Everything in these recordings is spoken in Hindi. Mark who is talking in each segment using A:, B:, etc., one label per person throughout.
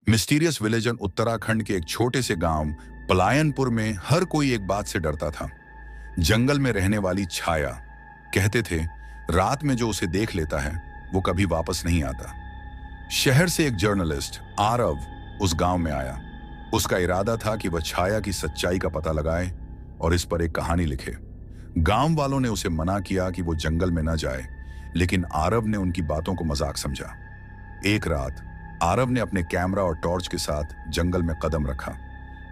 A: मिस्टीरियस विलेज उत्तराखंड के एक छोटे से गांव पलायनपुर में हर कोई एक बात से डरता था। जंगल में रहने वाली छाया। कहते थे रात में जो उसे देख लेता है वो कभी वापस नहीं आता। शहर से एक जर्नलिस्ट आरव उस गांव में आया। उसका इरादा था कि वह छाया की सच्चाई का पता लगाए और इस पर एक कहानी लिखे। गांव वालों ने उसे मना किया कि वो जंगल में न जाए, लेकिन आरव ने उनकी बातों को मजाक समझा। एक रात आरव ने अपने कैमरा और टॉर्च के साथ जंगल में कदम रखा।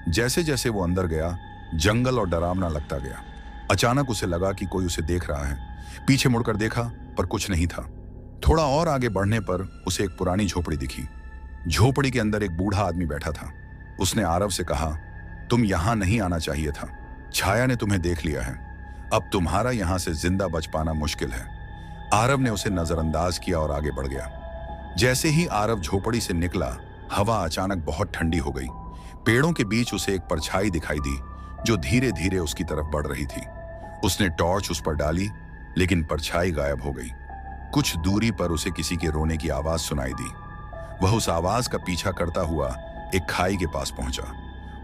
A: जैसे जैसे वो अंदर गया, जंगल और डरावना लगता गया। अचानक उसे लगा कि कोई उसे देख रहा है। पीछे मुड़कर देखा पर कुछ नहीं था। थोड़ा और आगे बढ़ने पर उसे एक पुरानी झोपड़ी दिखी। झोपड़ी के अंदर एक बूढ़ा आदमी बैठा था। उसने आरव से कहा, तुम यहां नहीं आना चाहिए था। छाया ने तुम्हें देख लिया है। अब तुम्हारा यहां से जिंदा बच पाना मुश्किल है। आरव ने उसे नजरअंदाज किया और आगे बढ़ गया। जैसे ही आरव झोपड़ी से निकला, हवा अचानक बहुत ठंडी हो गई। पेड़ों के बीच उसे एक परछाई दिखाई दी जो धीरे धीरे उसकी तरफ बढ़ रही थी। उसने टॉर्च उस पर डाली, लेकिन परछाई गायब हो गई। कुछ दूरी पर उसे किसी के रोने की आवाज सुनाई दी। वह उस आवाज का पीछा करता हुआ एक खाई के पास पहुंचा।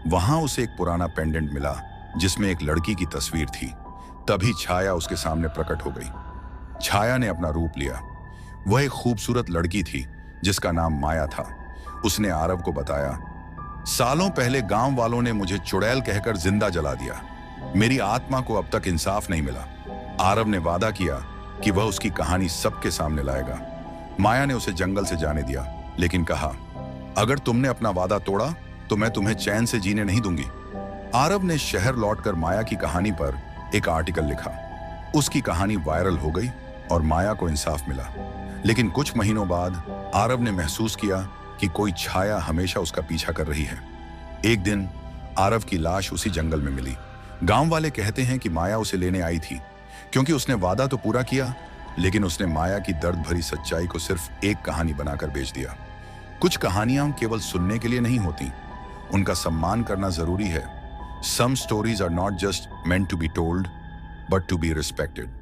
A: वहां उसे एक पुराना पेंडेंट मिला जिसमें एक लड़की की तस्वीर थी। तभी छाया उसके सामने प्रकट हो गई। छाया ने अपना रूप लिया। वह एक खूबसूरत लड़की थी जिसका नाम माया था। उसने आरव को बताया, सालों पहले गांव वालों ने मुझे चुड़ैल कहकर जिंदा जला दिया। मेरी आत्मा को अब तक इंसाफ नहीं मिला। आरव ने वादा किया कि वह उसकी कहानी सबके सामने लाएगा। माया ने उसे जंगल से जाने दिया, लेकिन कहा, अगर तुमने अपना वादा तोड़ा तो मैं तुम्हें चैन से जीने नहीं दूंगी। आरव ने शहर लौटकर माया की कहानी पर एक आर्टिकल लिखा। उसकी कहानी वायरल हो गई और माया को इंसाफ मिला। लेकिन कुछ महीनों बाद आरव ने महसूस किया कि कोई छाया हमेशा उसका पीछा कर रही है। एक दिन आरव की लाश उसी जंगल में मिली। गांव वाले कहते हैं कि माया उसे लेने आई थी, क्योंकि उसने वादा तो पूरा किया, लेकिन उसने माया की दर्द भरी सच्चाई को सिर्फ एक कहानी बनाकर बेच दिया। कुछ कहानियां केवल सुनने के लिए नहीं होती, उनका सम्मान करना जरूरी है। Some stories are not just meant to be told, but to be respected.